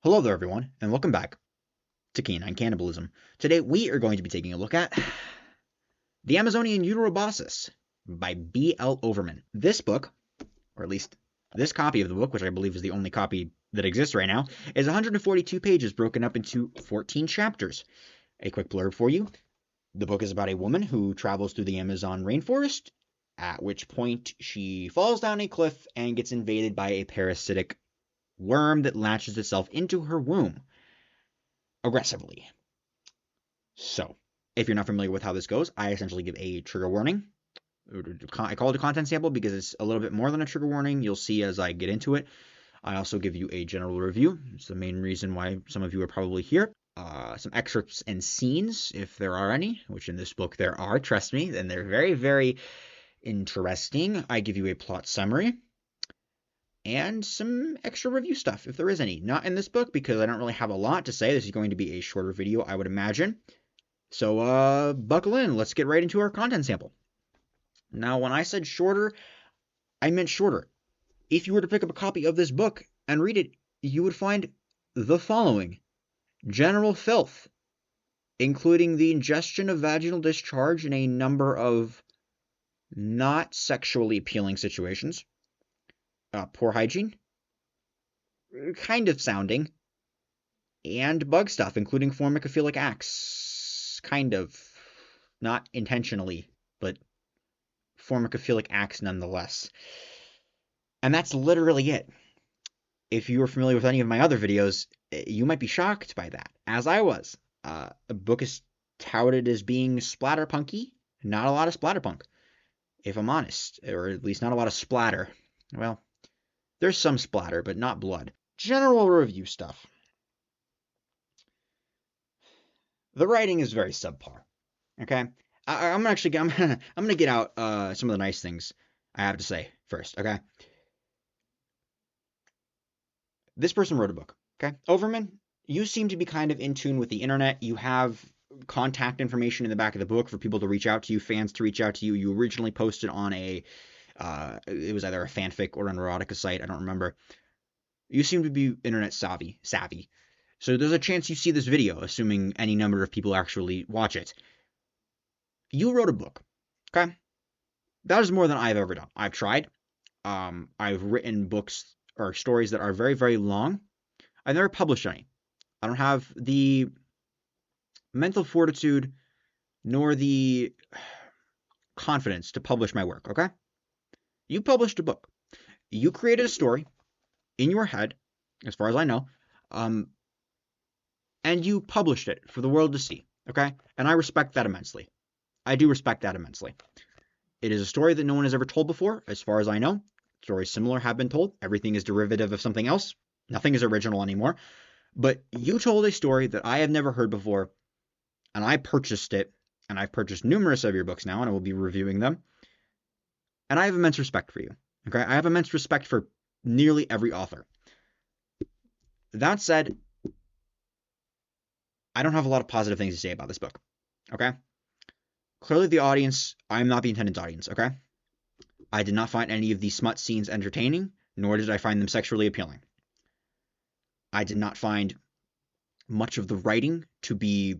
Hello there, everyone, and welcome back to Canine Cannibalism. Today we are going to be taking a look at The Amazonian Uterboscis by B.L. Overman. This book, or at least this copy of the book, which I believe is the only copy that exists right now, is 142 pages broken up into 14 chapters. A quick blurb for you. The book is about a woman who travels through the Amazon rainforest, at which point she falls down a cliff and gets invaded by a parasitic worm that latches itself into her womb aggressively. So, if you're not familiar with how this goes, I essentially give a trigger warning. I call it a content sample because it's a little bit more than a trigger warning. You'll see as I get into it. I also give you a general review. It's the main reason why some of you are probably here. Some excerpts and scenes, if there are any, which in this book there are, trust me, and they're very, very interesting. I give you a plot summary and some extra review stuff, if there is any. Not in this book, because I don't really have a lot to say. This is going to be a shorter video, I would imagine. So, buckle in. Let's get right into our content sample. Now, when I said shorter, I meant shorter. If you were to pick up a copy of this book and read it, you would find the following. General filth, including the ingestion of vaginal discharge in a number of not sexually appealing situations. Poor hygiene, kind of sounding, and bug stuff, including formicophilic acts, kind of, not intentionally, but formicophilic acts nonetheless. And that's literally it. If you are familiar with any of my other videos, you might be shocked by that, as I was. The book is touted as being splatterpunky, not a lot of splatterpunk, if I'm honest, or at least not a lot of splatter. Well, there's some splatter, but not blood. General review stuff. The writing is very subpar. Okay, I'm gonna get out some of the nice things I have to say first. Okay, this person wrote a book. Okay, Overman, you seem to be kind of in tune with the internet. You have contact information in the back of the book for people to reach out to you, fans to reach out to you. You originally posted on it was either a fanfic or an erotica site. I don't remember. You seem to be internet savvy. So there's a chance you see this video, assuming any number of people actually watch it. You wrote a book, okay? That is more than I've ever done. I've tried. I've written books or stories that are very, very long. I've never published any. I don't have the mental fortitude nor the confidence to publish my work, okay? You published a book. You created a story in your head, as far as I know, and you published it for the world to see, okay? And I respect that immensely. I do respect that immensely. It is a story that no one has ever told before, as far as I know. Stories similar have been told. Everything is derivative of something else. Nothing is original anymore. But you told a story that I have never heard before, and I purchased it, and I've purchased numerous of your books now, and I will be reviewing them. And I have immense respect for you, okay? I have immense respect for nearly every author. That said, I don't have a lot of positive things to say about this book, okay? Clearly the audience, I'm not the intended audience, okay? I did not find any of the smut scenes entertaining, nor did I find them sexually appealing. I did not find much of the writing to be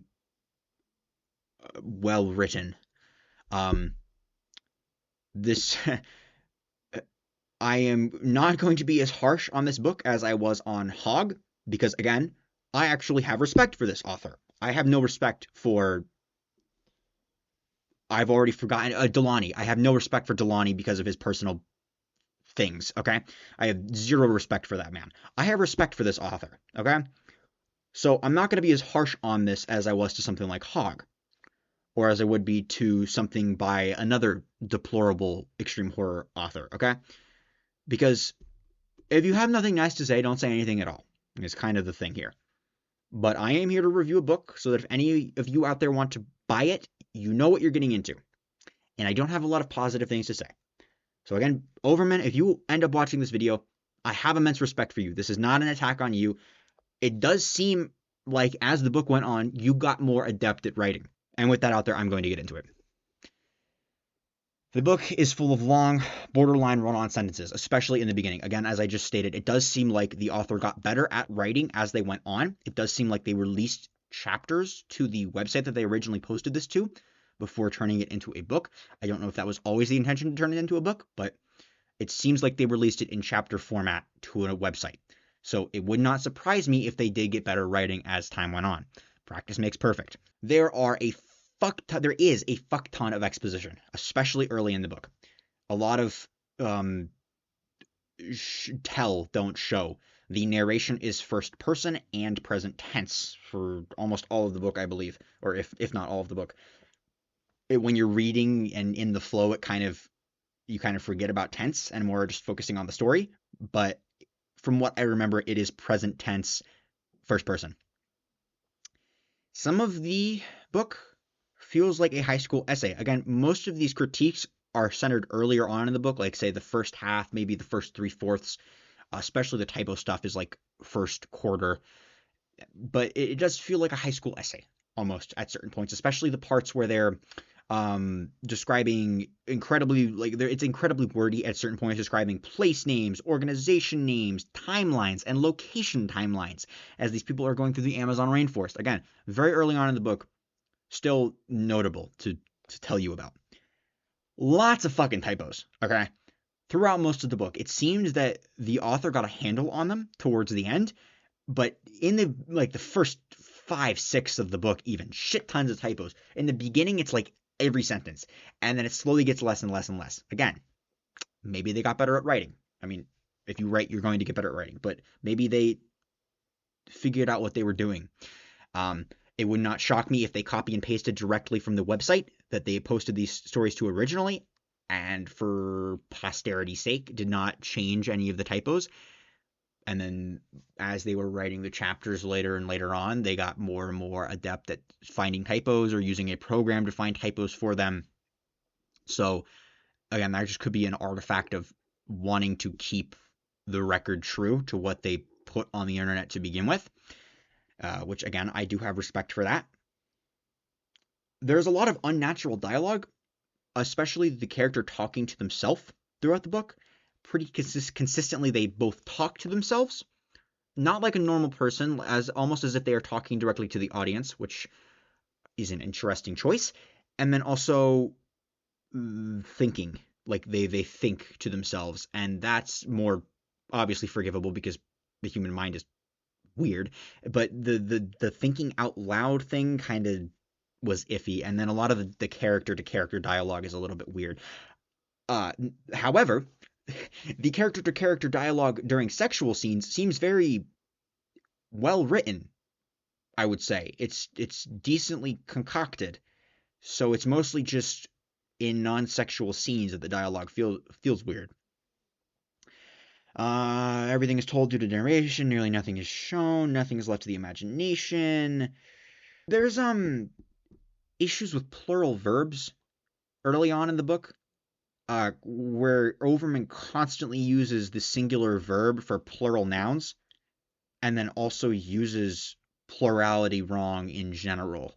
well written. This I am not going to be as harsh on this book as I was on Hog, because again, I actually have respect for this author. I have no respect for I've already forgotten Delani. I have no respect for Delani because of his personal things, okay? I have zero respect for that man. I have respect for this author, okay? So I'm not going to be as harsh on this as I was to something like Hog, or as I would be to something by another deplorable extreme horror author, okay? Because if you have nothing nice to say, don't say anything at all. It's kind of the thing here. But I am here to review a book so that if any of you out there want to buy it, you know what you're getting into. And I don't have a lot of positive things to say. So again, Overman, if you end up watching this video, I have immense respect for you. This is not an attack on you. It does seem like as the book went on, you got more adept at writing. And with that out there, I'm going to get into it. The book is full of long, borderline run-on sentences, especially in the beginning. Again, as I just stated, it does seem like the author got better at writing as they went on. It does seem like they released chapters to the website that they originally posted this to before turning it into a book. I don't know if that was always the intention to turn it into a book, but it seems like they released it in chapter format to a website. So it would not surprise me if they did get better writing as time went on. Practice makes perfect. There is a fuck ton of exposition, especially early in the book. A lot of tell, don't show. The narration is first person and present tense for almost all of the book, I believe, or if not all of the book. When you're reading and in the flow, you kind of forget about tense and more just focusing on the story. But from what I remember, it is present tense, first person. Some of the book feels like a high school essay. Again, most of these critiques are centered earlier on in the book, like say the first half, maybe the first 3/4, especially the typo stuff is like first quarter. But it does feel like a high school essay almost at certain points, especially the parts where they're describing it's incredibly wordy at certain points, describing place names, organization names, timelines, and location timelines as these people are going through the Amazon rainforest. Again, very early on in the book, still notable to tell you about. Lots of fucking typos, okay? Throughout most of the book, it seems that the author got a handle on them towards the end, but in the first 5, 6 of the book, even shit tons of typos. In the beginning, it's like every sentence, and then it slowly gets less and less and less. Again, maybe they got better at writing. I mean, if you write, you're going to get better at writing, but maybe they figured out what they were doing. It would not shock me if they copy and pasted directly from the website that they posted these stories to originally, and for posterity's sake, did not change any of the typos. And then as they were writing the chapters later and later on, they got more and more adept at finding typos or using a program to find typos for them. So again, that just could be an artifact of wanting to keep the record true to what they put on the internet to begin with, which again, I do have respect for that. There's a lot of unnatural dialogue, especially the character talking to themselves throughout the book. Pretty consistently, they both talk to themselves, not like a normal person, almost as if they are talking directly to the audience, which is an interesting choice. And then also thinking, like they think to themselves, and that's more obviously forgivable because the human mind is weird. But the thinking out loud thing kind of was iffy, and then a lot of the character to character dialogue is a little bit weird. However, the character to character dialogue during sexual scenes seems very well written. I would say it's decently concocted, so it's mostly just in non-sexual scenes that the dialogue feels weird. Everything is told due to narration. Nearly nothing is shown. Nothing is left to the imagination. There's issues with plural verbs early on in the book, where Overman constantly uses the singular verb for plural nouns, and then also uses plurality wrong in general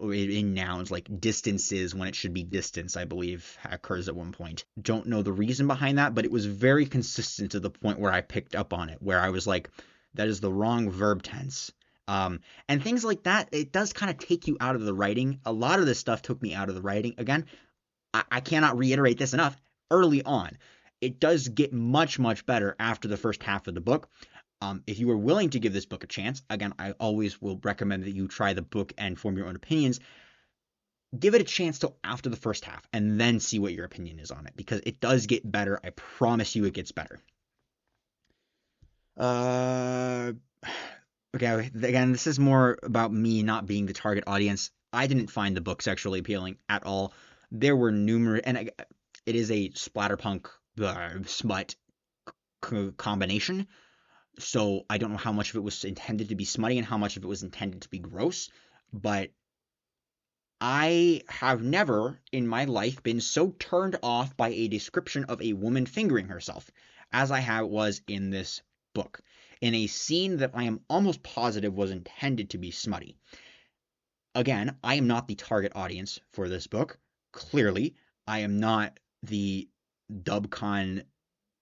in nouns, like distances when it should be distance, I believe occurs at one point. Don't know the reason behind that, but it was very consistent to the point where I picked up on it, where I was like, that is the wrong verb tense. And things like that, it does kind of take you out of the writing. A lot of this stuff took me out of the writing. Again, I cannot reiterate this enough. Early on, it does get much, much better after the first half of the book. If you are willing to give this book a chance, again, I always will recommend that you try the book and form your own opinions. Give it a chance till after the first half and then see what your opinion is on it, because it does get better. I promise you it gets better. Okay, again, this is more about me not being the target audience. I didn't find the book sexually appealing at all. There were numerous, and it is a splatterpunk smut combination. So I don't know how much of it was intended to be smutty and how much of it was intended to be gross, but I have never in my life been so turned off by a description of a woman fingering herself as I was in this book, in a scene that I am almost positive was intended to be smutty. Again, I am not the target audience for this book. Clearly, I am not the Dubcon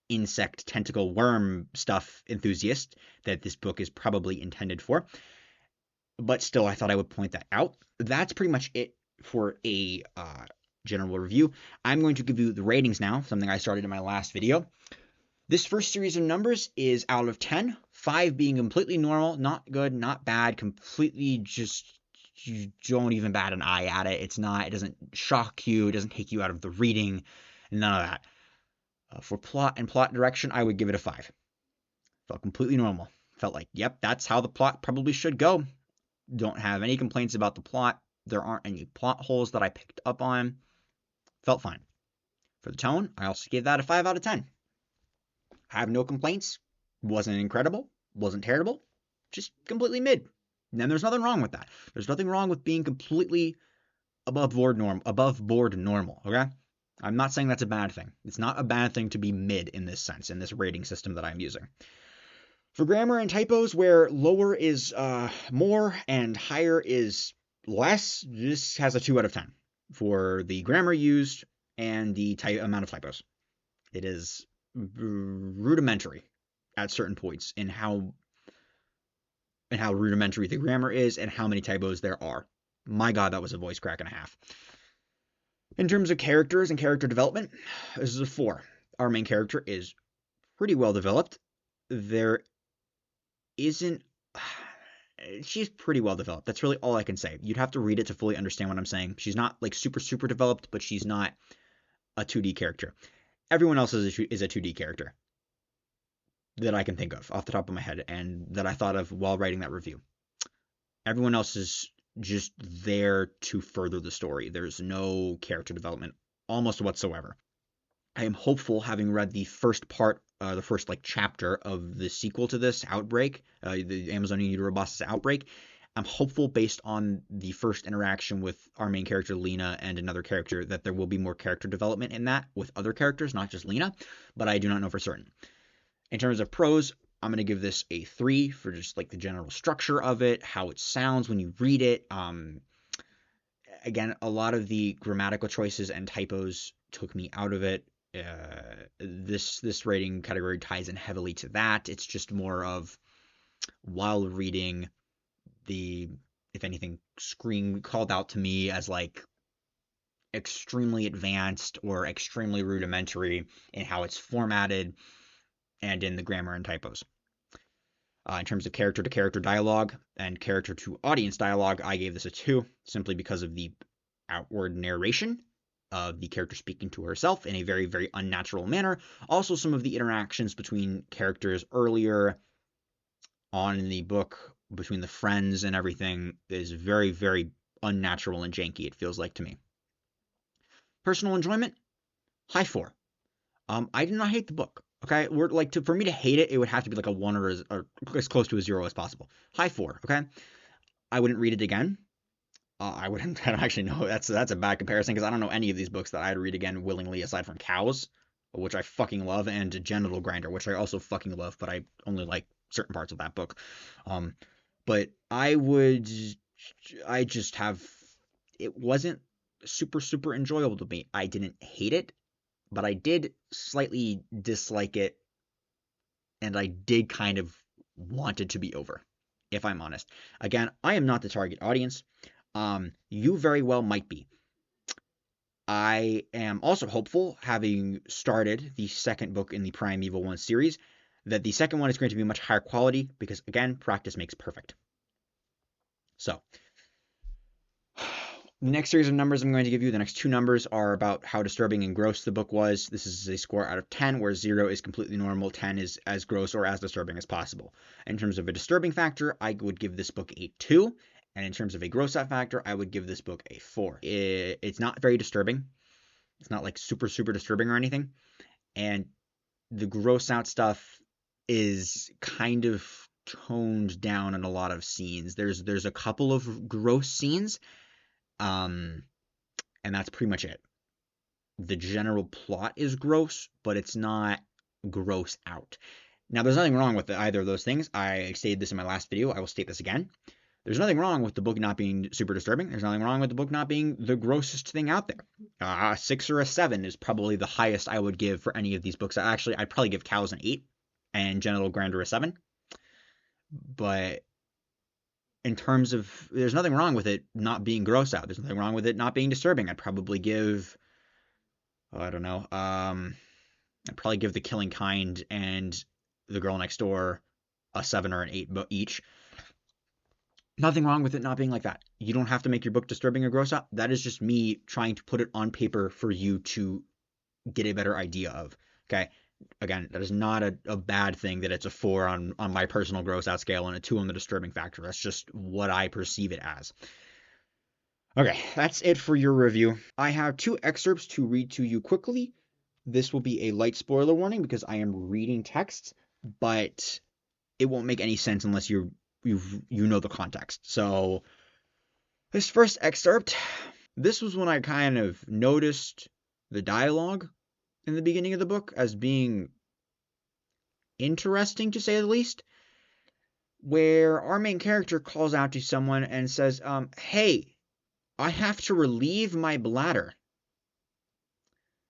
insect tentacle worm stuff enthusiast that this book is probably intended for. But still, I thought I would point that out. That's pretty much it for a general review. I'm going to give you the ratings now, something I started in my last video. This first series of numbers is out of 10, 5 being completely normal, not good, not bad, completely just, you don't even bat an eye at it. It doesn't shock you, it doesn't take you out of the reading, none of that. For plot and plot direction, I would give it a 5. Felt completely normal. Felt like, yep, that's how the plot probably should go. Don't have any complaints about the plot. There aren't any plot holes that I picked up on. Felt fine. For the tone, I also gave that a 5 out of 10. I have no complaints. Wasn't incredible. Wasn't terrible. Just completely mid. And there's nothing wrong with that. There's nothing wrong with being completely above board normal, okay? I'm not saying that's a bad thing. It's not a bad thing to be mid in this sense, in this rating system that I'm using. For grammar and typos, where lower is more and higher is less, this has a 2 out of 10 for the grammar used and the amount of typos. It is rudimentary at certain points in how rudimentary the grammar is and how many typos there are. My God, that was a voice crack and a half. In terms of characters and character development, this is a 4. Our main character is pretty well developed. She's pretty well developed. That's really all I can say. You'd have to read it to fully understand what I'm saying. She's not like super developed, but she's not a 2D character. Everyone else is a 2D character that I can think of off the top of my head and that I thought of while writing that review. Everyone else is just there to further the story. There's no character development almost whatsoever. I am hopeful, having read the first part, the first chapter of the sequel to this, Outbreak, the Amazonian Uterboscis Outbreak. I'm hopeful, based on the first interaction with our main character Lena and another character, that there will be more character development in that with other characters, not just Lena, but I do not know for certain. In terms of prose, I'm going to give this a 3 for just the general structure of it, how it sounds when you read it. Again, a lot of the grammatical choices and typos took me out of it. This rating category ties in heavily to that. It's just more of, while reading, if anything, screen called out to me as extremely advanced or extremely rudimentary in how it's formatted and in the grammar and typos. In terms of character-to-character dialogue and character-to-audience dialogue, I gave this a 2, simply because of the outward narration of the character speaking to herself in a very, very unnatural manner. Also, some of the interactions between characters earlier on in the book, between the friends and everything, is very, very unnatural and janky, it feels like to me. Personal enjoyment, high 4. I did not hate the book. Okay, for me to hate it, it would have to be a 1 or as close to a 0 as possible. High 4. Okay, I wouldn't read it again. I wouldn't. I don't actually know. That's a bad comparison, because I don't know any of these books that I'd read again willingly, aside from Cows, which I fucking love, and Genital Grinder, which I also fucking love, but I only like certain parts of that book. But it wasn't super enjoyable to me. I didn't hate it, but I did slightly dislike it, and I did kind of want it to be over, if I'm honest. Again, I am not the target audience. You very well might be. I am also hopeful, having started the second book in the Primeval 1 series, that the second one is going to be much higher quality, because, again, practice makes perfect. So, the next series of numbers I'm going to give you, the next 2 numbers, are about how disturbing and gross the book was. This is a score out of 10, where 0 is completely normal, 10 is as gross or as disturbing as possible. In terms of a disturbing factor, I would give this book a 2. And in terms of a gross out factor, I would give this book a 4. It's not very disturbing. It's not super disturbing or anything. And the gross out stuff is kind of toned down in a lot of scenes. There's a couple of gross scenes, and that's pretty much it. The general plot is gross, but it's not gross out. Now, there's nothing wrong with either of those things. I stated this in my last video. I will state this again. There's nothing wrong with the book not being super disturbing. There's nothing wrong with the book not being the grossest thing out there. A 6 or a 7 is probably the highest I would give for any of these books. Actually, I'd probably give Cows an 8 and Genital Grandeur a 7. But in terms of, there's nothing wrong with it not being gross out. There's nothing wrong with it not being disturbing. I'd probably give, I don't know, I'd probably give The Killing Kind and The Girl Next Door a 7 or an 8 each. Nothing wrong with it not being like that. You don't have to make your book disturbing or gross out. That is just me trying to put it on paper for you to get a better idea of. Okay. Again, that is not a bad thing that it's a 4 on my personal gross out scale and a 2 on the disturbing factor. That's just what I perceive it as. Okay, that's it for your review. I have 2 excerpts to read to you quickly. This will be a light spoiler warning because I am reading text, but it won't make any sense unless you know the context. So this first excerpt, this was when I kind of noticed the dialogue in the beginning of the book as being interesting, to say the least, where our main character calls out to someone and says, hey, I have to relieve my bladder.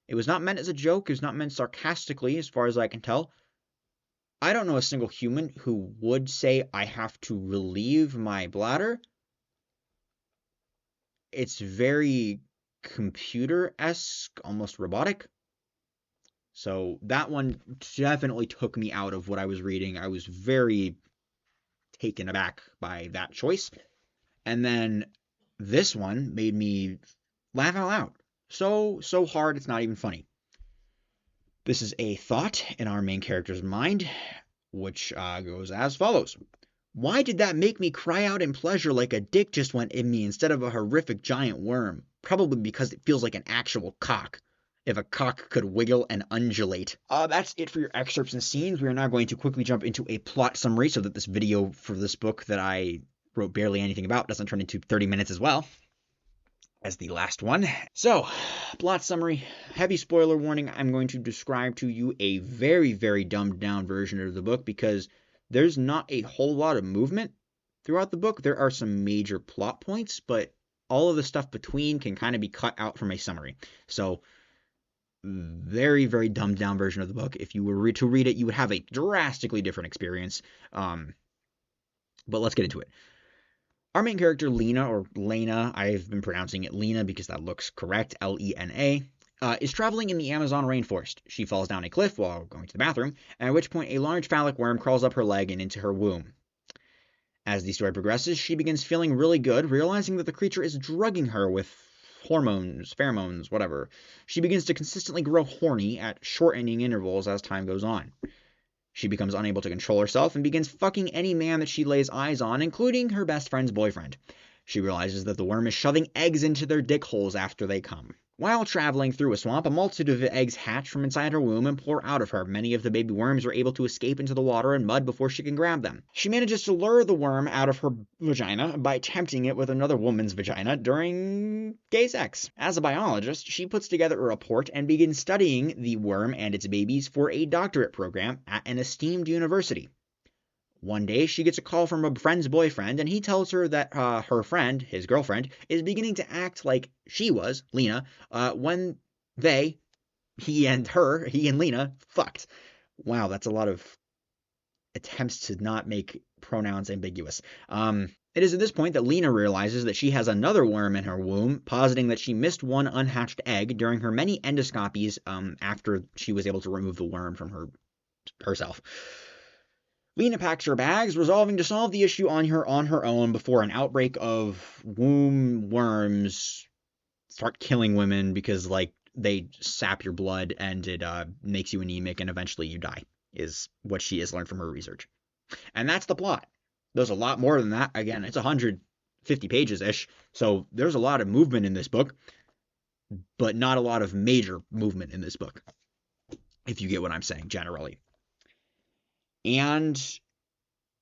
It was not meant as a joke. It was not meant sarcastically, as far as I can tell. I don't know a single human who would say, I have to relieve my bladder. It's very computer-esque, almost robotic. So that one definitely took me out of what I was reading. I was very taken aback by that choice. And then this one made me laugh out loud. So hard, it's not even funny. This is a thought in our main character's mind, which goes as follows. Why did that make me cry out in pleasure like a dick just went in me instead of a horrific giant worm? Probably because it feels like an actual cock. If a cock could wiggle and undulate. That's it for your excerpts and scenes. We are now going to quickly jump into a plot summary so that this video for this book that I wrote barely anything about doesn't turn into 30 minutes as well as the last one. So, plot summary, heavy spoiler warning. I'm going to describe to you a very, very dumbed down version of the book because there's not a whole lot of movement throughout the book. There are some major plot points, but all of the stuff between can kind of be cut out from a summary. So, very, very dumbed down version of the book. If you were to read it, you would have a drastically different experience. But let's get into it. Our main character, Lena, or Lena, I've been pronouncing it Lena because that looks correct, Lena, is traveling in the Amazon rainforest. She falls down a cliff while going to the bathroom, at which point a large phallic worm crawls up her leg and into her womb. As the story progresses, she begins feeling really good, realizing that the creature is drugging her with hormones, pheromones, whatever. She begins to consistently grow horny at shortening intervals as time goes on. She becomes unable to control herself and begins fucking any man that she lays eyes on, including her best friend's boyfriend. She realizes that the worm is shoving eggs into their dick holes after they come. While traveling through a swamp, a multitude of eggs hatch from inside her womb and pour out of her. Many of the baby worms are able to escape into the water and mud before she can grab them. She manages to lure the worm out of her vagina by tempting it with another woman's vagina during gay sex. As a biologist, she puts together a report and begins studying the worm and its babies for a doctorate program at an esteemed university. One day, she gets a call from a friend's boyfriend, and he tells her that her friend, his girlfriend, is beginning to act like she was, Lena, when he and Lena, fucked. Wow, that's a lot of attempts to not make pronouns ambiguous. It is at this point that Lena realizes that she has another worm in her womb, positing that she missed one unhatched egg during her many endoscopies after she was able to remove the worm from herself. Lena packs her bags, resolving to solve the issue on her own before an outbreak of womb worms start killing women because, they sap your blood and it makes you anemic and eventually you die, is what she has learned from her research. And that's the plot. There's a lot more than that. Again, it's 150 pages-ish, so there's a lot of movement in this book, but not a lot of major movement in this book, if you get what I'm saying, generally. And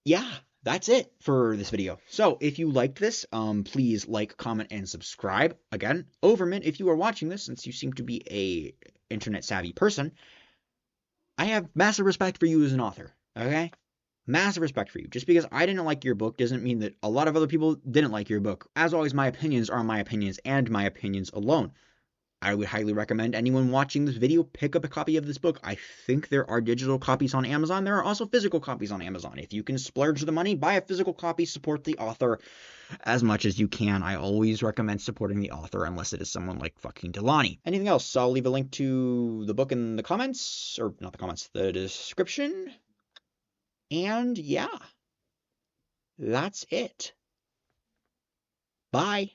yeah, that's it for this video. So if you liked this, please like, comment, and subscribe. Again, Overman, if you are watching this, since you seem to be a internet savvy person, I have massive respect for you as an author, okay? Massive respect for you. Just because I didn't like your book doesn't mean that a lot of other people didn't like your book. As always, my opinions are my opinions and my opinions alone. I would highly recommend anyone watching this video pick up a copy of this book. I think there are digital copies on Amazon. There are also physical copies on Amazon. If you can splurge the money, buy a physical copy, support the author as much as you can. I always recommend supporting the author unless it is someone like fucking Delani. Anything else? I'll leave a link to the book in the comments, or not the comments, the description. And yeah, that's it. Bye.